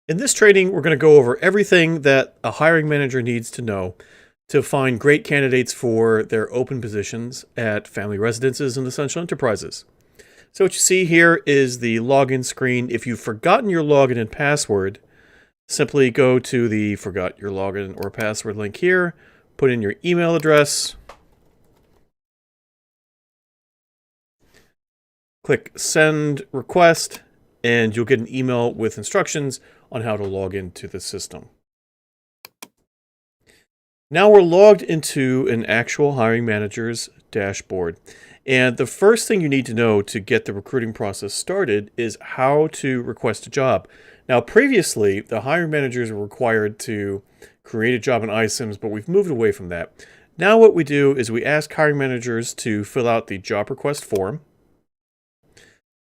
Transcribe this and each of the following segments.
In this training, we're going to go over everything that a hiring manager needs to know to find great candidates for their open positions at family residences and essential enterprises. So what you see here is the login screen. If you've forgotten your login and password, simply go to the forgot your login or password link here, put in your email address, click send request, and you'll get an email with instructions on how to log into the system. Now we're logged into an actual hiring manager's dashboard. And the first thing you need to know to get the recruiting process started is how to request a job. Now, previously, the hiring managers were required to create a job in iCIMS, but we've moved away from that. Now what we do is we ask hiring managers to fill out the job request form.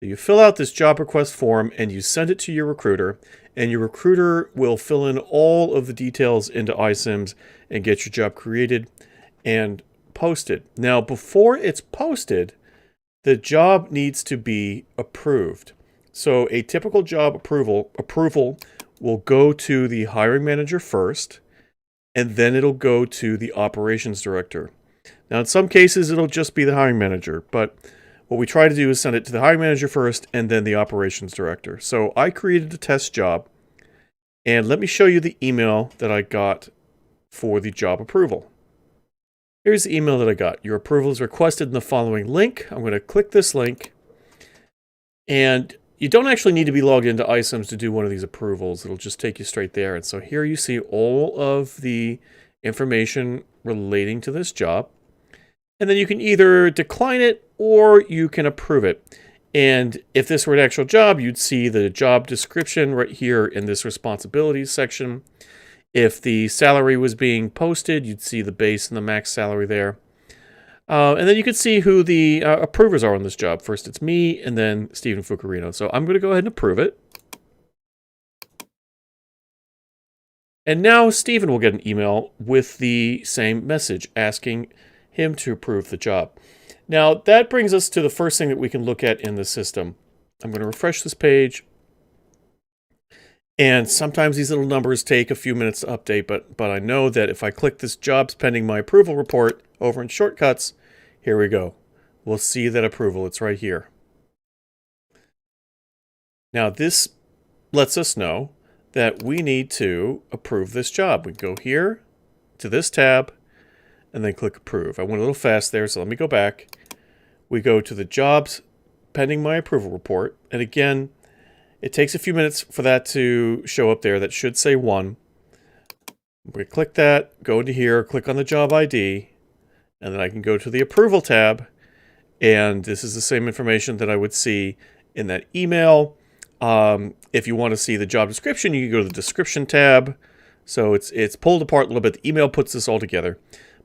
You fill out this job request form and you send it to your recruiter, and your recruiter will fill in all of the details into iCIMS and get your job created and posted. Now, before it's posted, the job needs to be approved. So a typical job approval will go to the hiring manager first, and then it'll go to the operations director. Now, in some cases, it'll just be the hiring manager, but what we try to do is send it to the hiring manager first and then the operations director. So I created a test job, and let me show you the email that I got for the job approval. Here's the email that I got. Your approval is requested in the following link. I'm going to click this link, and you don't actually need to be logged into iCIMS to do one of these approvals. It'll just take you straight there. And so here you see all of the information relating to this job. And then you can either decline it or you can approve it. And if this were an actual job, you'd see the job description right here in this responsibilities section. If the salary was being posted, you'd see the base and the max salary there. And then you could see who the approvers are on this job. First it's me, and then Stephen Fucarino. So I'm going to go ahead and approve it. And now Stephen will get an email with the same message asking him to approve the job. Now that brings us to the first thing that we can look at in the system. I'm going to refresh this page. And sometimes these little numbers take a few minutes to update, but I know that if I click this jobs pending my approval report over in shortcuts, here we go. We'll see that approval. It's right here. Now this lets us know that we need to approve this job. We go here to this tab and then click approve. I went a little fast there, so let me go back. We go to the jobs pending my approval report. And again, it takes a few minutes for that to show up there. That should say 1. We click that, go into here, click on the job ID, and then I can go to the approval tab. And this is the same information that I would see in that email. If you want to see the job description, you can go to the description tab. So it's pulled apart a little bit. The email puts this all together.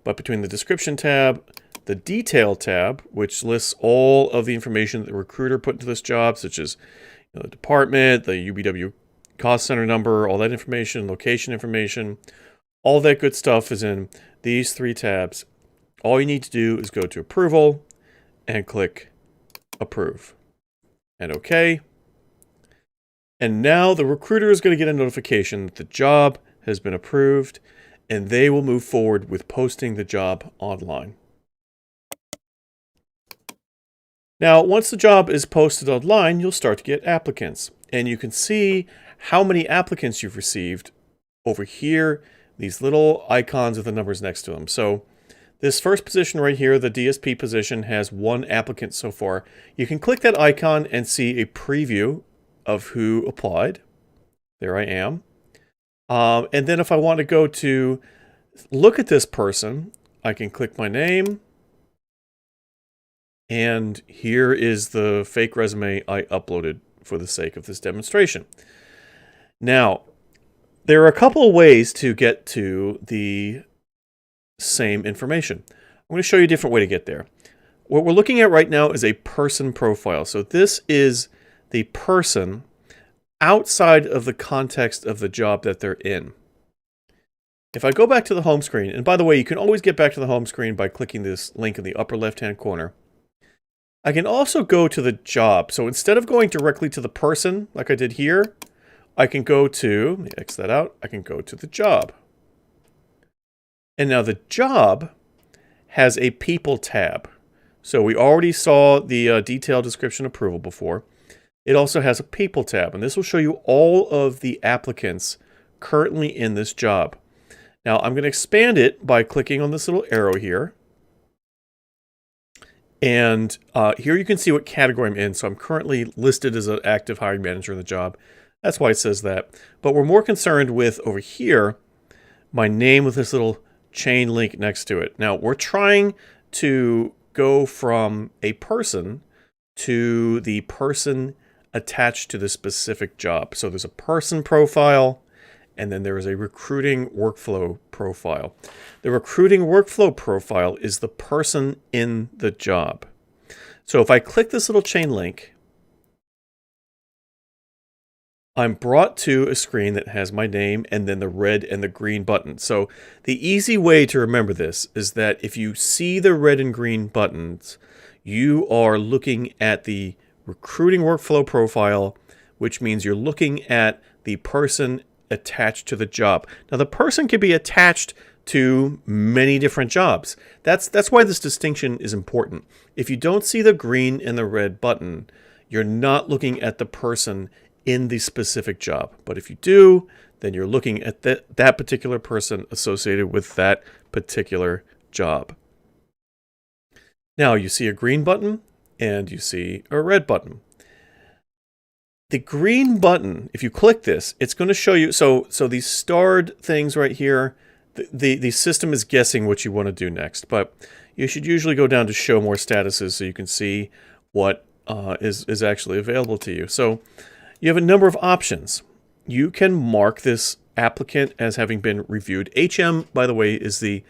But between the description tab, the detail tab, which lists all of the information that the recruiter put into this job, such as the department, the UBW cost center number, all that information, location information, all that good stuff is in these 3 tabs. All you need to do is go to approval and click approve and OK. And now the recruiter is going to get a notification that the job has been approved, and they will move forward with posting the job online. Now, once the job is posted online, you'll start to get applicants. And you can see how many applicants you've received over here, these little icons with the numbers next to them. So this first position right here, the DSP position, has 1 applicant so far. You can click that icon and see a preview of who applied. There I am. And then if I want to go to look at this person, I can click my name. And here is the fake resume I uploaded for the sake of this demonstration. Now, there are a couple of ways to get to the same information. I'm going to show you a different way to get there. What we're looking at right now is a person profile. So this is the person outside of the context of the job that they're in. If I go back to the home screen, and by the way, you can always get back to the home screen by clicking this link in the upper left-hand corner. I can also go to the job. So instead of going directly to the person, like I did here, I can go to, let me X that out, I can go to the job. And now the job has a people tab. So we already saw the detailed description approval before. It also has a people tab, and this will show you all of the applicants currently in this job. Now I'm going to expand it by clicking on this little arrow here. And here you can see what category I'm in. So I'm currently listed as an active hiring manager in the job. That's why it says that. But we're more concerned with over here, my name with this little chain link next to it. Now we're trying to go from a person to the person attached to the specific job. So there's a person profile, and then there is a recruiting workflow profile. The recruiting workflow profile is the person in the job. So if I click this little chain link, I'm brought to a screen that has my name and then the red and the green button. So the easy way to remember this is that if you see the red and green buttons, you are looking at the recruiting workflow profile, which means you're looking at the person attached to the job. Now the person can be attached to many different jobs. That's why this distinction is important. If you don't see the green and the red button, you're not looking at the person in the specific job. But if you do, then you're looking at that particular person associated with that particular job. Now you see a green button and you see a red button. The green button, if you click this, it's going to show you, so these starred things right here, the system is guessing what you want to do next, but you should usually go down to show more statuses so you can see what is actually available to you. So you have a number of options. You can mark this applicant as having been reviewed. HM, by the way, is the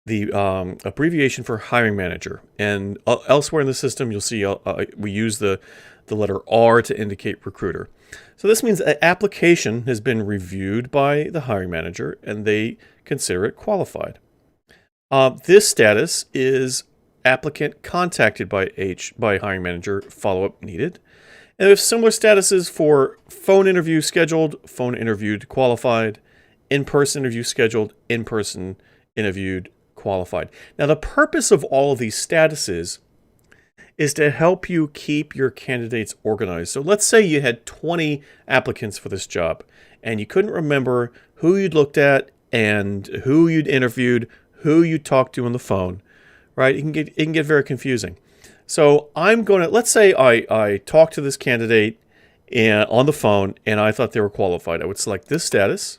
abbreviation for hiring manager. And elsewhere in the system, you'll see we use the letter R to indicate recruiter. So this means an application has been reviewed by the hiring manager and they consider it qualified. This status is applicant contacted by hiring manager, follow-up needed. And we have similar statuses for phone interview scheduled, phone interviewed, qualified, in-person interview scheduled, in-person interviewed, qualified. Now, the purpose of all of these statuses is to help you keep your candidates organized. So let's say you had 20 applicants for this job and you couldn't remember who you'd looked at and who you'd interviewed, who you talked to on the phone, right? It can get very confusing. So I'm going to, let's say I talked to this candidate on the phone and I thought they were qualified. I would select this status.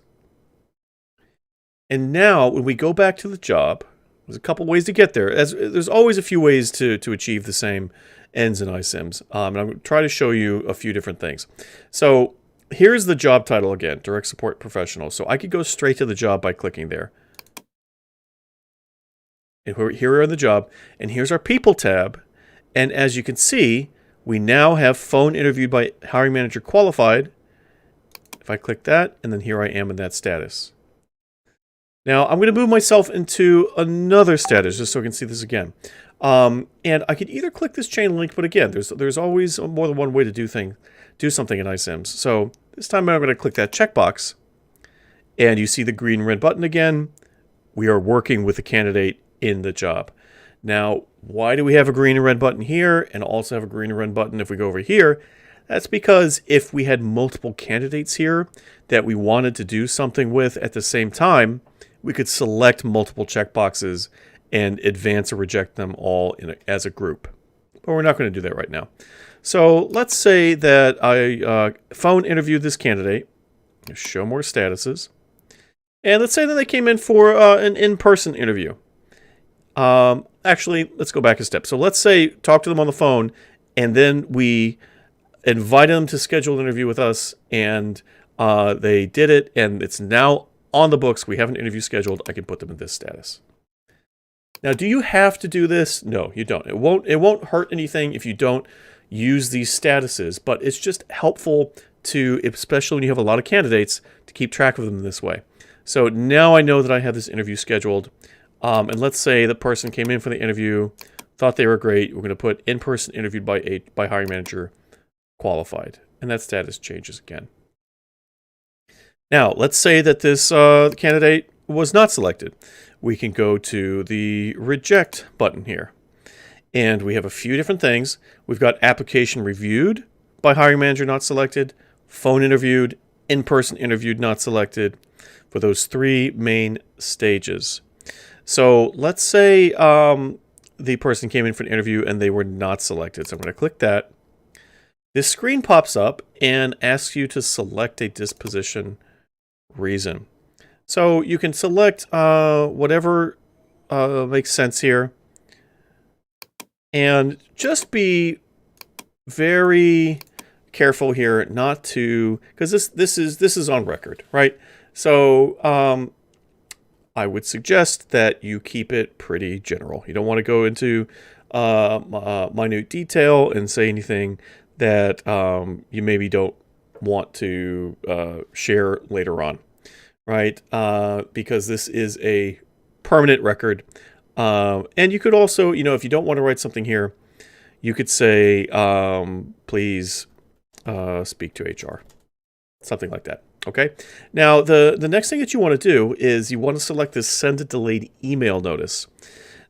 And now when we go back to the job, there's a couple ways to get there. There's always a few ways to achieve the same ends in iCIMS. And I'm going to try to show you a few different things. So here's the job title again, Direct Support Professional. So I could go straight to the job by clicking there. And here we're in the job. And here's our People tab. And as you can see, we now have phone interviewed by hiring manager qualified. If I click that, and then here I am in that status. Now I'm going to move myself into another status just so I can see this again. And I could either click this chain link, but again, there's always more than one way to do something in iCIMS. So this time I'm going to click that checkbox, and you see the green and red button again. We are working with the candidate in the job. Now, why do we have a green and red button here and also have a green and red button if we go over here? That's because if we had multiple candidates here that we wanted to do something with at the same time, we could select multiple checkboxes and advance or reject them all as a group. But we're not going to do that right now. So let's say that I phone interviewed this candidate. Show more statuses. And let's say that they came in for an in-person interview. Actually, let's go back a step. So let's say talk to them on the phone, and then we invited them to schedule an interview with us, and they did it, and it's now on the books. We have an interview scheduled. I can put them in this status. Now, do you have to do this? No, you don't. It won't hurt anything if you don't use these statuses, but it's just helpful to, especially when you have a lot of candidates, to keep track of them this way. So now I know that I have this interview scheduled. And let's say the person came in for the interview, thought they were great. We're going to put in-person interviewed by hiring manager qualified. And that status changes again. Now, let's say that this candidate was not selected. We can go to the Reject button here. And we have a few different things. We've got application reviewed by hiring manager not selected, phone interviewed, in-person interviewed not selected, for those 3 main stages. So let's say the person came in for an interview and they were not selected. So I'm going to click that. This screen pops up and asks you to select a disposition reason. So you can select whatever makes sense here. And just be very careful here not to, because this is on record, right? So I would suggest that you keep it pretty general. You don't want to go into minute detail and say anything that you maybe don't want to share later on, right? Because this is a permanent record. And you could also, if you don't want to write something here, you could say, please speak to HR. Something like that. Okay. Now, the next thing that you want to do is you want to select this send a delayed email notice.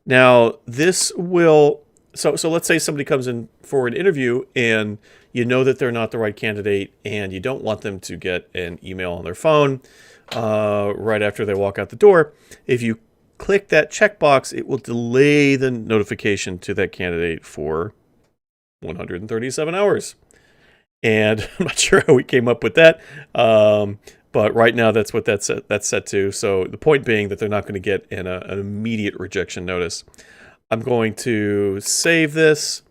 Now, this will, so let's say somebody comes in for an interview and you know that they're not the right candidate and you don't want them to get an email on their phone right after they walk out the door. If you click that checkbox, it will delay the notification to that candidate for 137 hours. And I'm not sure how we came up with that, but right now that's what that's set to. So the point being that they're not going to get an immediate rejection notice. I'm going to save this,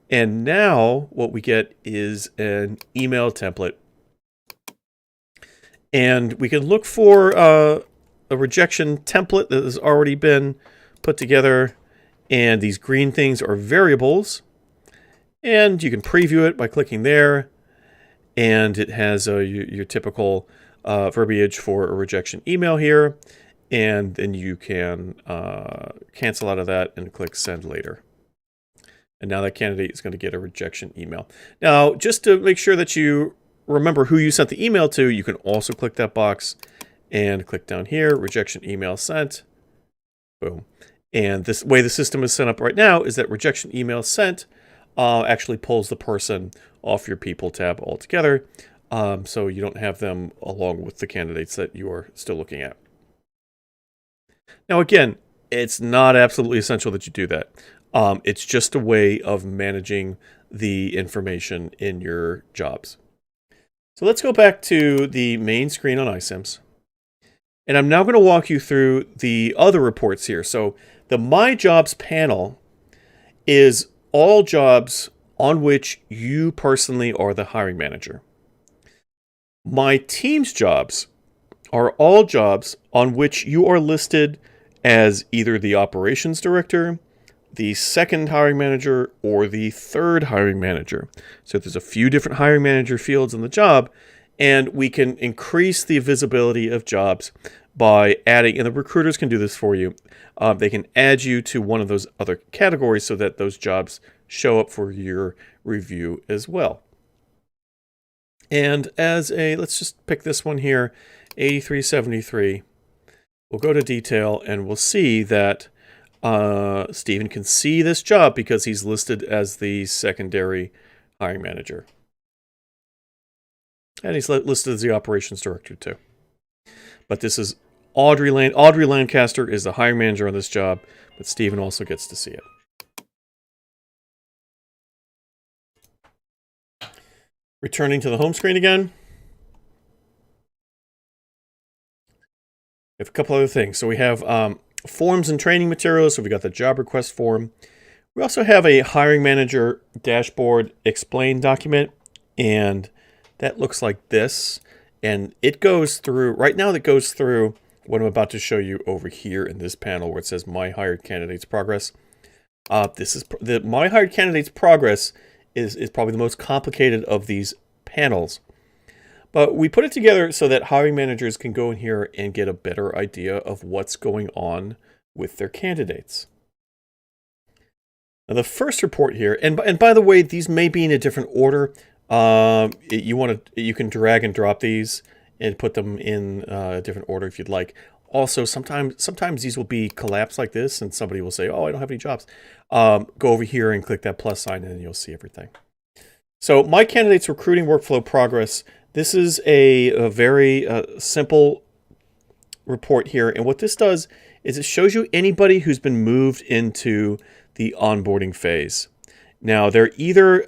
and now what we get is an email template. And we can look for a rejection template that has already been put together, and these green things are variables. And you can preview it by clicking there. And it has your typical verbiage for a rejection email here. And then you can cancel out of that and click send later. And now that candidate is going to get a rejection email. Now, just to make sure that you remember who you sent the email to, you can also click that box and click down here, rejection email sent. Boom. And this way the system is set up right now is that rejection email sent actually pulls the person off your people tab altogether. So you don't have them along with the candidates that you are still looking at. Now, again, it's not absolutely essential that you do that. It's just a way of managing the information in your jobs. So let's go back to the main screen on iCIMS. And I'm now going to walk you through the other reports here. So the My Jobs panel is all jobs on which you personally are the hiring manager. My Team's jobs are all jobs on which you are listed as either the operations director, the second hiring manager, or the third hiring manager. So there's a few different hiring manager fields in the job, and we can increase the visibility of jobs by adding, and the recruiters can do this for you. They can add you to one of those other categories so that those jobs show up for your review as well. And as let's just pick this one here, 8373. We'll go to detail and we'll see that Stephen can see this job because he's listed as the secondary hiring manager. And he's listed as the operations director too. But this is Audrey Lancaster is the hiring manager on this job, but Stephen also gets to see it. Returning to the home screen again. We have a couple other things. So we have forms and training materials. So we got the job request form. We also have a hiring manager dashboard explain document, and that looks like this. And it goes through, right now that goes through what I'm about to show you over here in this panel where it says My Hired Candidates Progress. This is the My Hired Candidates Progress is probably the most complicated of these panels. But we put it together so that hiring managers can go in here and get a better idea of what's going on with their candidates. Now the first report here, and by the way, these may be in a different order. You can drag and drop these and put them in a different order if you'd like. Also, sometimes these will be collapsed like this, and somebody will say, "Oh, I don't have any jobs." Go over here and click that plus sign, and you'll see everything. So, my candidate's recruiting workflow progress. This is a very simple report here, and what this does is it shows you anybody who's been moved into the onboarding phase. Now, they're either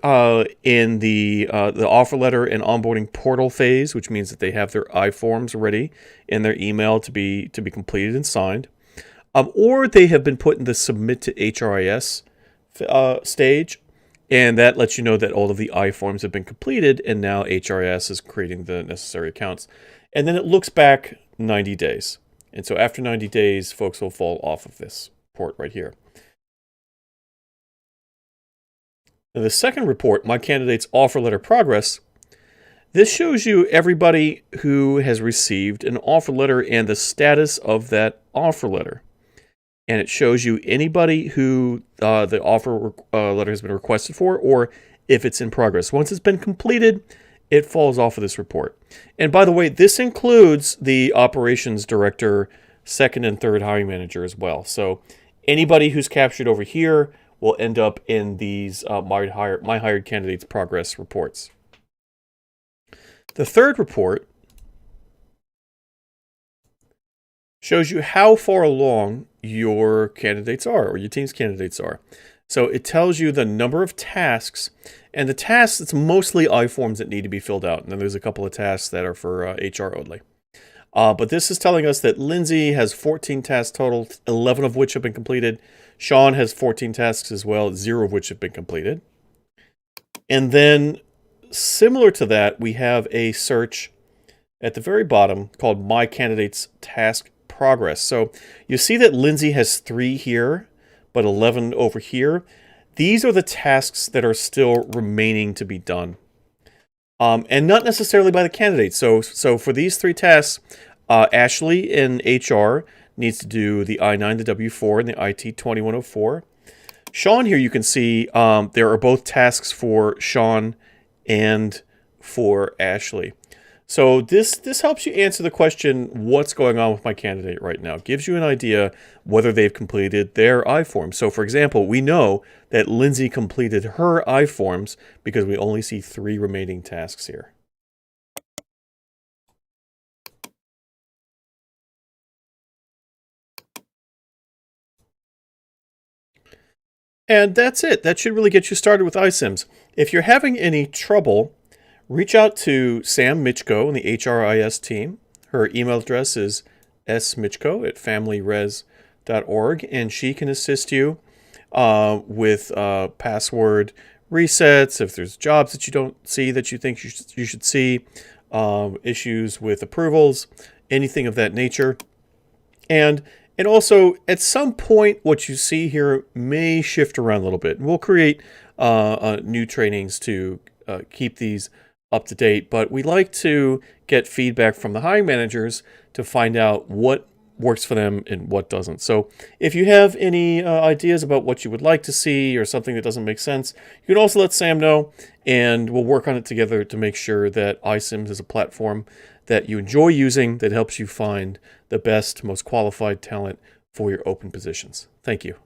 in the offer letter and onboarding portal phase, which means that they have their I-forms ready in their email to be completed and signed, or they have been put in the submit to HRIS stage, and that lets you know that all of the I-forms have been completed, and now HRIS is creating the necessary accounts. And then it looks back 90 days. And so after 90 days, folks will fall off of this report right here. Now, the second report, my candidate's offer letter progress, this shows you everybody who has received an offer letter and the status of that offer letter. And it shows you anybody who the offer letter has been requested for, or if it's in progress. Once it's been completed, it falls off of this report. And by the way, this includes the operations director, second and third hiring manager as well. So anybody who's captured over here will end up in these my hired candidates progress reports. The third report shows you how far along your candidates are, or your team's candidates are. So it tells you the number of tasks, and the tasks, it's mostly I-forms that need to be filled out. And then there's a couple of tasks that are for HR only. But this is telling us that Lindsay has 14 tasks total, 11 of which have been completed. Sean has 14 tasks as well, 0 of which have been completed. And then, similar to that, we have a search at the very bottom called My Candidate's Task Progress. So you see that Lindsay has 3 here, but 11 over here. These are the tasks that are still remaining to be done. And not necessarily by the candidate. So for these 3 tasks, Ashley in HR needs to do the I-9, the W-4, and the IT-2104. Sean here, you can see there are both tasks for Sean and for Ashley. So this helps you answer the question, what's going on with my candidate right now? It gives you an idea whether they've completed their I-forms. So for example, we know that Lindsay completed her I-forms because we only see 3 remaining tasks here. And that's it. That should really get you started with iCIMS. If you're having any trouble, reach out to Sam Smitchko in the HRIS team. Her email address is smitchko@familyres.org, and she can assist you with password resets, if there's jobs that you don't see that you think you should see, issues with approvals, anything of that nature. And also, at some point, what you see here may shift around a little bit. We'll create new trainings to keep these up to date, but we like to get feedback from the hiring managers to find out what works for them and what doesn't. So if you have any ideas about what you would like to see or something that doesn't make sense, you can also let Sam know, and we'll work on it together to make sure that iCIMS is a platform that you enjoy using, that helps you find the best, most qualified talent for your open positions. Thank you.